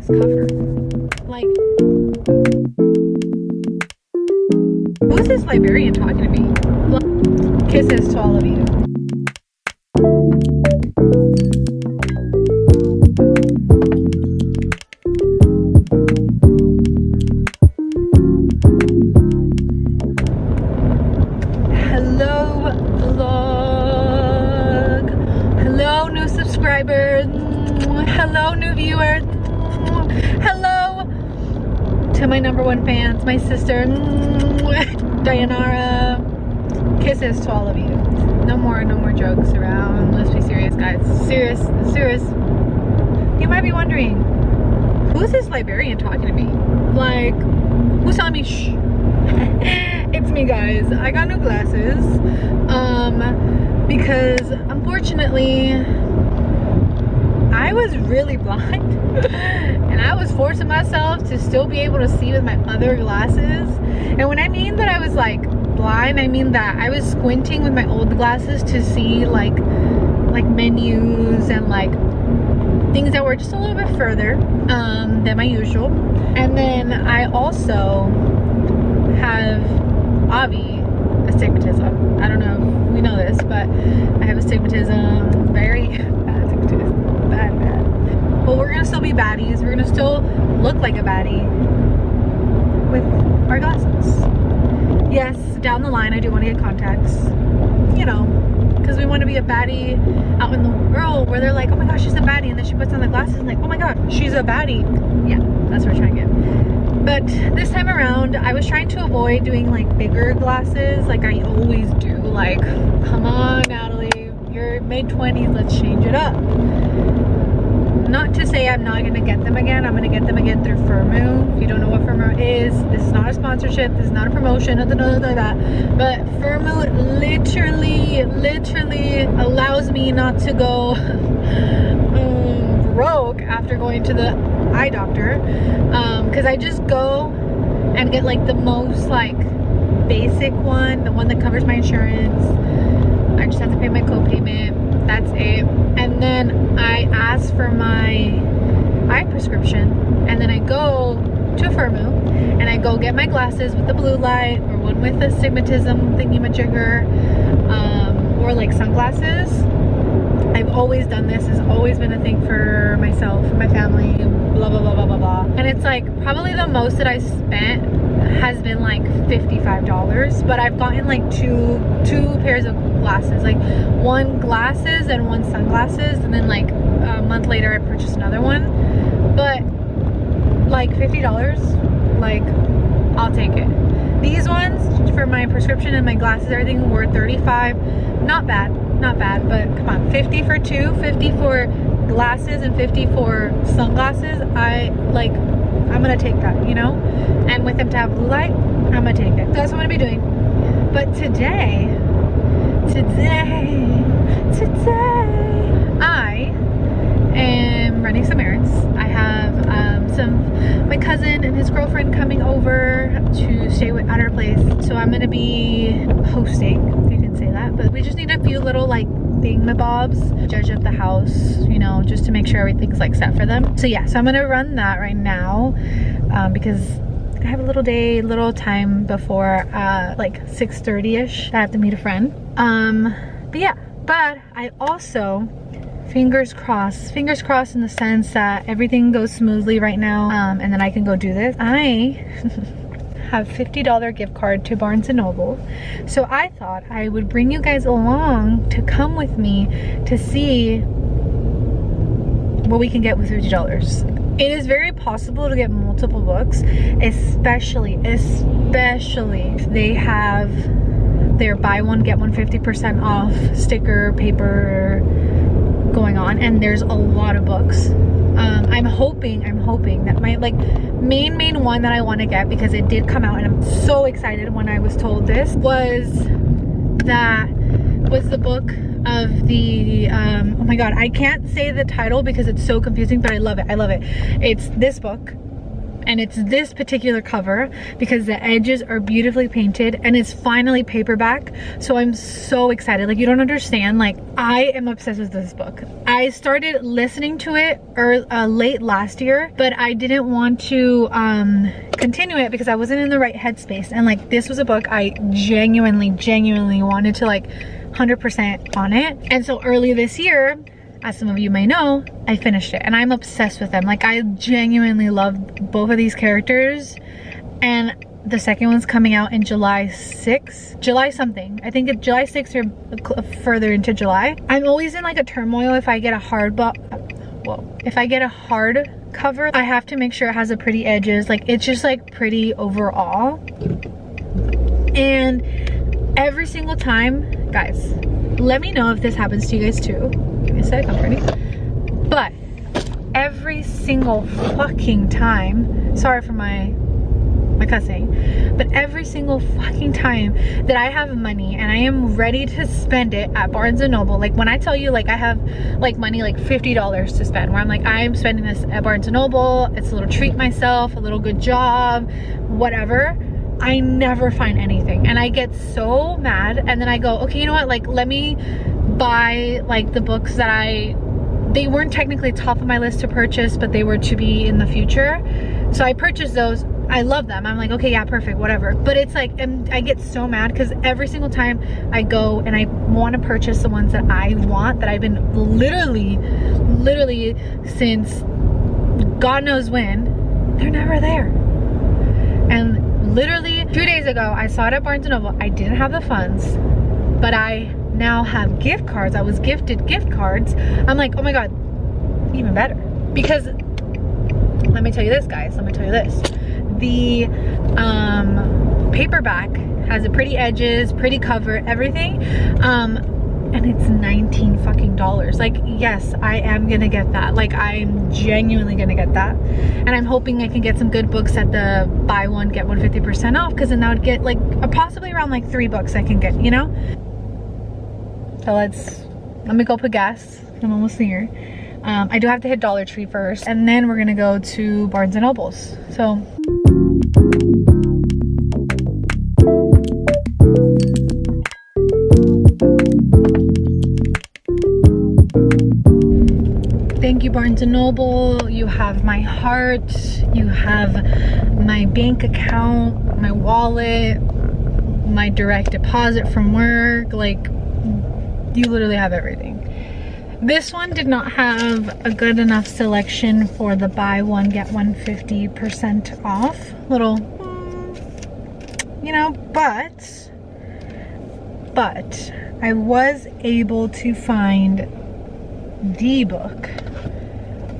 cover? Like, who's this librarian talking to me? Kisses to all of you. Hello, vlog. Hello, new subscribers. Hello, new viewers. Hello to my #1 fans, my sister, Dayanara. Kisses to all of you. No more jokes around. Let's be serious, guys. Serious. You might be wondering, who's this librarian talking to me? Like, who's telling me shh? It's me, guys. I got new glasses because unfortunately I was really blind and I was forcing myself to still be able to see with my other glasses. And when I mean that I was like blind, I mean that I was squinting with my old glasses to see like menus and like things that were just a little bit further than my usual. And then I also have astigmatism. I don't know if we know this, but I have astigmatism. Very bad astigmatism. Bad. But we're gonna still be baddies. We're gonna still look like a baddie with our glasses. Yes, down the line I do want to get contacts, you know, because we want to be a baddie out in the world where they're like, oh my gosh, she's a baddie, and then she puts on the glasses and like, oh my god, she's a baddie. Yeah, that's what we're trying to get. But this time around I was trying to avoid doing like bigger glasses like I always do. Like, come on Natalie, you're mid-20s, let's change it up. Not to say I'm not gonna get them again. I'm gonna get them again through Firmoo. If you don't know what Firmoo is, this is not a sponsorship, this is not a promotion, nothing like that. But Firmoo literally allows me not to go broke after going to the eye doctor. Because I just go and get like the most like basic one, the one that covers my insurance. I just have to pay my co-payment. That's it. And then I ask for my eye prescription, and then I go to Firmoo and I go get my glasses with the blue light or one with astigmatism thingy-majigger, or like sunglasses. I've always done this. It's always been a thing for myself, my family, blah blah blah blah blah blah. And it's like probably the most that I spent has been like $55, but I've gotten like two pairs of glasses, like one glasses and one sunglasses, and then like a month later I purchased another one. But like $50, like I'll take it. These ones for my prescription and my glasses, everything were $35. Not bad, but come on, 50 for two, 50 for glasses and 50 for sunglasses. I'm gonna take that, you know? And with them to have blue light, I'm gonna take it. That's what I'm gonna be doing. But today, I am running some errands. I have my cousin and his girlfriend coming over to stay at our place. So I'm gonna be hosting, if you can say that. But we just need a few little like thingamabobs, judge up the house, you know, just to make sure everything's like set for them. So yeah, so I'm gonna run that right now because I have a little time before like 6:30ish. I have to meet a friend. But yeah, but I also fingers crossed in the sense that everything goes smoothly right now, and then I can go do this. I have $50 gift card to Barnes&Noble. So I thought I would bring you guys along to come with me to see what we can get with $50. It is very possible to get multiple books, especially if they have their buy one get one 50% off sticker paper going on, and there's a lot of books. I'm hoping that my like main one that I want to get, because it did come out and I'm so excited when I was told this, was the book of the oh my god, I can't say the title because it's so confusing, but I love it. It's this book, and it's this particular cover because the edges are beautifully painted, and it's finally paperback. So I'm so excited. Like, you don't understand, like I am obsessed with this book. I I started listening to it late last year, but I didn't want to continue it because I wasn't in the right headspace. And like, this was a book I genuinely wanted to like 100% on it. And so early this year, as some of you may know, I finished it and I'm obsessed with them. Like, I genuinely love both of these characters, and the second one's coming out in July 6th. July something. I think it's July 6th or further into July. I'm always in like a turmoil if I get a if I get a hard cover, I have to make sure it has the pretty edges. Like, it's just like pretty overall. And every single time, guys, let me know if this happens to you guys too. Is that comforting? But every single fucking time, sorry for my cussing, but every single fucking time that I have money and I am ready to spend it at Barnes&Noble, like when I tell you like I have like money like $50 to spend, where I'm like, I'm spending this at Barnes&Noble, it's a little treat myself, a little good job, whatever, I never find anything. And I get so mad, and then I go, okay, you know what, like let me buy like the books that they weren't technically top of my list to purchase, but they were to be in the future. So I purchased those. I love them. I'm like, okay, yeah, perfect, whatever. But it's like, I get so mad because every single time I go and I want to purchase the ones that I want, that I've been literally since God knows when, they're never there. And literally 2 days ago, I saw it at Barnes&Noble. I didn't have the funds, but I now have gift cards. I was gifted gift cards. I'm like, oh my God, even better. Because let me tell you this, guys, let me tell you this. The paperback has the pretty edges, pretty cover, everything, and it's $19 fucking. Like, yes, I am gonna get that. Like, I'm genuinely gonna get that, and I'm hoping I can get some good books at the buy one get one 50% off, because then I would get like possibly around like 3 books I can get, you know. So let me go put gas. I'm almost here. I do have to hit Dollar Tree first, and then we're gonna go to Barnes and Nobles. So thank you, Barnes and Noble. You have my heart, you have my bank account, my wallet, my direct deposit from work. Like, you literally have everything. This one did not have a good enough selection for the buy one get one 50% off little, you know, but I was able to find the book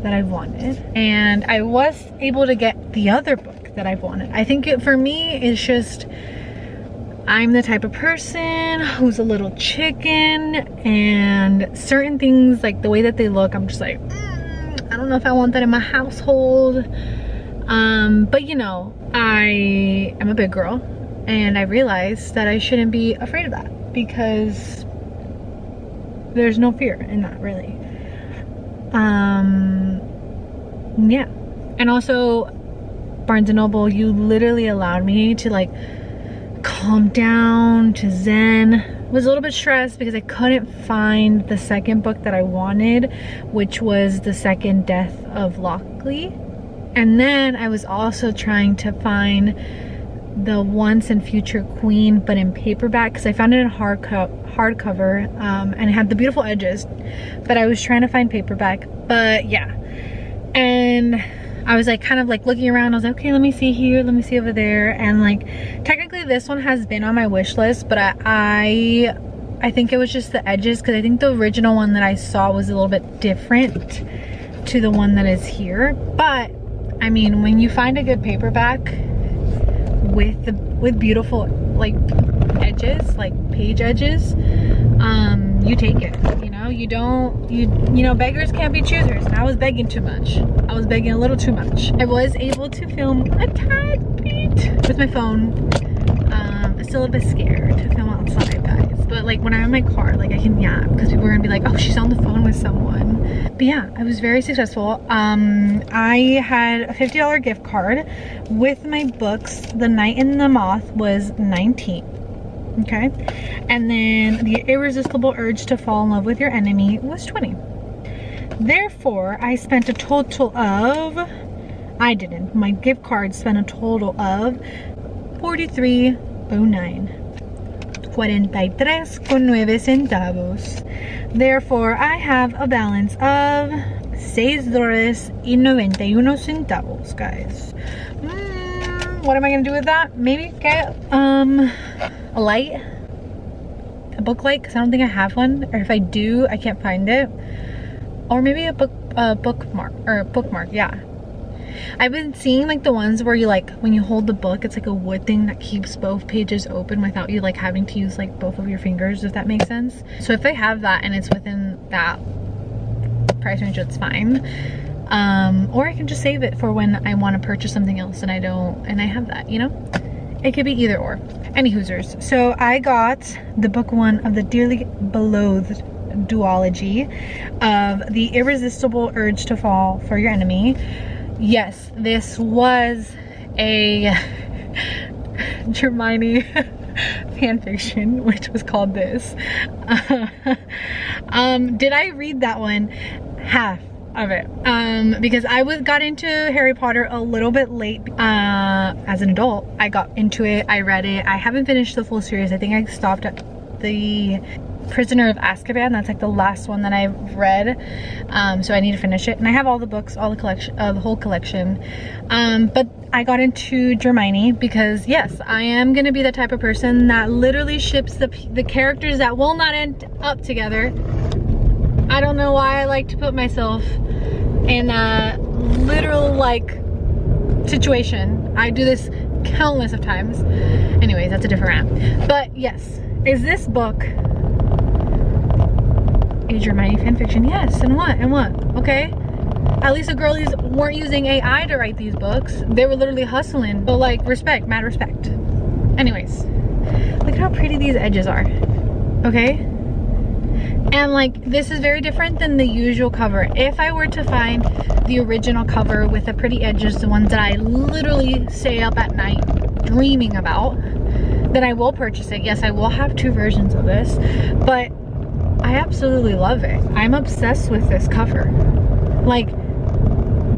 that I wanted, and I was able to get the other book that I've wanted. I think for me, it's just, I'm the type of person who's a little chicken, and certain things, like the way that they look, I'm just like, I don't know if I want that in my household. But you know, I am a big girl, and I realized that I shouldn't be afraid of that, because there's no fear in that, really. Yeah. And also, Barnes & Noble, you literally allowed me to like calm down, to zen. Was a little bit stressed because I couldn't find the second book that I wanted, which was The Second Death of Lockley. And then I was also trying to find the Once and Future Queen, but in paperback, because I found it in hardcover, and it had the beautiful edges, but I was trying to find paperback. But yeah, and I was like kind of like looking around. I was like, okay, let me see here, let me see over there. And like, technically this one has been on my wish list, but I think it was just the edges, because I think the original one that I saw was a little bit different to the one that is here. But I mean, when you find a good paperback with beautiful like edges, like page edges, you take it, you know. You don't, you know, beggars can't be choosers, and I was begging too much. I was begging a little too much. I was able to film a tad bit with my phone. I'm still a bit scared to film outside, guys, but like when I'm in my car, like I can yap, because people are gonna be like, oh, she's on the phone with someone. But yeah, I was very successful. I had a $50 gift card with my books. The Night and the Moth was $19. Okay, and then The Irresistible Urge to Fall in Love with Your Enemy was $20. Therefore, I spent a total of, I didn't, my gift card spent a total of $43.09. 43.9 centavos. Therefore, I have a balance of $6.91, guys. What am I gonna do with that? Maybe get a light, a book light, because I don't think I have one, or if I do, I can't find it. Or maybe a bookmark, yeah. I've been seeing like the ones where you like, when you hold the book, it's like a wood thing that keeps both pages open without you like having to use like both of your fingers, if that makes sense. So if I have that and it's within that price range, it's fine. Or I can just save it for when I want to purchase something else and I have that, you know? It could be either or. Any hoosers. So I got the book one of the Dearly Beloathed duology of The Irresistible Urge to Fall for Your Enemy. Yes, this was a Hermione fanfiction, which was called this. Did I read that one? Half of it. Because I got into Harry Potter a little bit late. As an adult, I got into it, I read it. I haven't finished the full series. I think I stopped at the Prisoner of Azkaban. That's like the last one that I've read. So I need to finish it. And I have all the books, all the collection, the whole collection. But I got into Hermione because yes, I am gonna be the type of person that literally ships the characters that will not end up together. I don't know why I like to put myself in a literal like situation. I do this countless of times. Anyways, that's a different rant. But yes, is this book a Hermione fanfiction? Yes. And what? And what? Okay. At least the girlies weren't using AI to write these books. They were literally hustling. So like, respect, mad respect. Anyways, look at how pretty these edges are. Okay. And like, this is very different than the usual cover. If I were to find the original cover with the pretty edges, the ones that I literally stay up at night dreaming about, then I will purchase it. Yes, I will have two versions of this, but I absolutely love it. I'm obsessed with this cover. Like,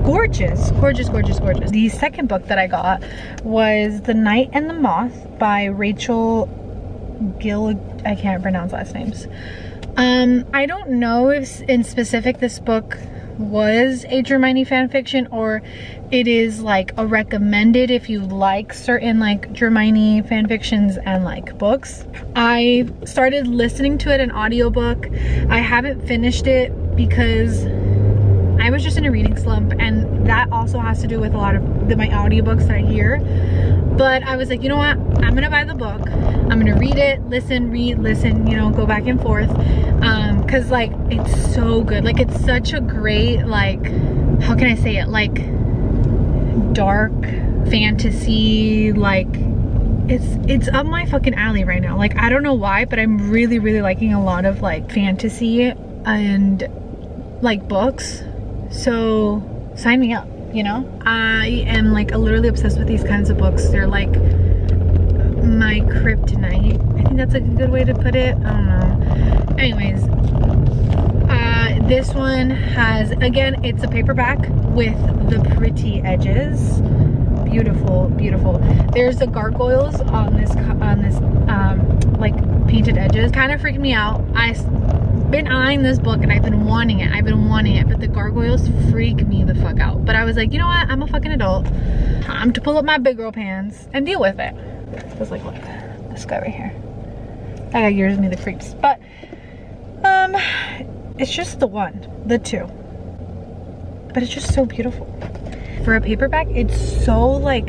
gorgeous, gorgeous, gorgeous, gorgeous. The second book that I got was The Night and the Moth by Rachel I can't pronounce last names. I don't know if in specific this book was a Hermione fanfiction or it is like a recommended if you like certain like Hermione fanfictions and like books. I started listening to it in audiobook. I haven't finished it because I was just in a reading slump, and that also has to do with a lot of my audiobooks that I hear. But I was like, you know what? I'm gonna buy the book. I'm gonna read it, listen, read, listen, you know, go back and forth. Cause like, it's so good. Like, it's such a great, like, how can I say it? Like, dark fantasy, like, it's up my fucking alley right now. Like, I don't know why, but I'm really, really liking a lot of like fantasy and like books. So sign me up, you know? I am like literally obsessed with these kinds of books. They're like my kryptonite. I think that's a good way to put it. I don't know. Anyways, this one has, again, it's a paperback with the pretty edges. Beautiful, beautiful. There's the gargoyles on this like painted edges. Kind of freaked me out. I've been eyeing this book and I've been wanting it, but the gargoyles freak me the fuck out. But I was like, you know what? I'm a fucking adult. Time to pull up my big girl pants and deal with it. Just like, look, this guy right here. That guy gives me the creeps. But it's just the two. But it's just so beautiful. For a paperback, it's so like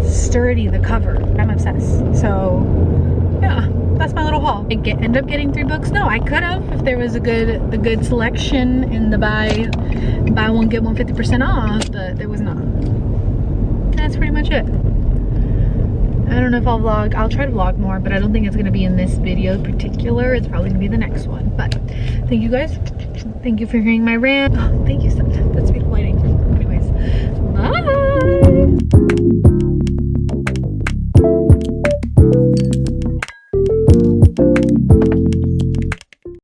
sturdy, the cover. I'm obsessed. So yeah, that's my little haul. I end up getting 3 books. No, I could have if there was a good selection in the buy one get one 50% off, but there was not. That's pretty much it. I don't know if I'll vlog. I'll try to vlog more, but I don't think it's gonna be in this video in particular. It's probably gonna be the next one. But thank you guys. Thank you for hearing my rant. Oh, thank you so much. That's beautiful lighting.